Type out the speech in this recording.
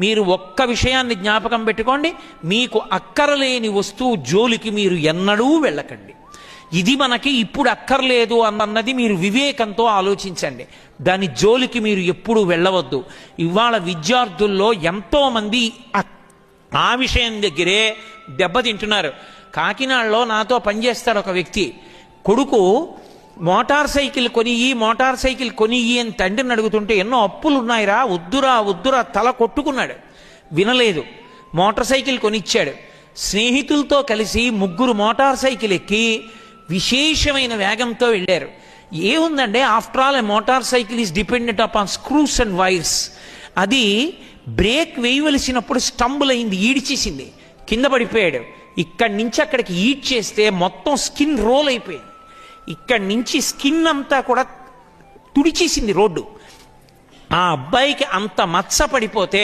మీరు ఒక్క విషయాన్ని జ్ఞాపకం పెట్టుకోండి, మీకు అక్కరలేని వస్తువు జోలికి మీరు ఎన్నడూ వెళ్ళకండి. ఇది మనకి ఇప్పుడు అక్కర్లేదు అన్నది మీరు వివేకంతో ఆలోచించండి. దాని జోలికి మీరు ఎప్పుడు వెళ్ళవద్దు. ఇవాళ విద్యార్థుల్లో ఎంతోమంది ఆ విషయం దగ్గరే దెబ్బతింటున్నారు. కాకినాడలో నాతో పనిచేస్తాడు ఒక వ్యక్తి. కొడుకు మోటార్ సైకిల్ కొనియ్యి అని తండ్రిని అడుగుతుంటే, ఎన్నో అప్పులు ఉన్నాయిరా, వద్దురా తల కొట్టుకున్నాడు. వినలేదు. మోటార్ సైకిల్ కొనిచ్చాడు. స్నేహితులతో కలిసి 3 మోటార్ సైకిల్ ఎక్కి విశేషమైన వేగంతో వెళ్ళారు. ఏముందంటే, after all A motor cycle is dependent upon screws and wires. అది బ్రేక్ వేయవలసినప్పుడు స్టంబుల్ అయింది, ఈడ్చేసింది, కింద పడిపోయాడు. ఇక్కడి నుంచి అక్కడికి ఈడ్ చేస్తే మొత్తం స్కిన్ రోల్ అయిపోయింది. ఇక్కడి నుంచి స్కిన్ అంతా కూడా తుడిచేసింది రోడ్డు. ఆ అబ్బాయికి అంత మచ్చ పడిపోతే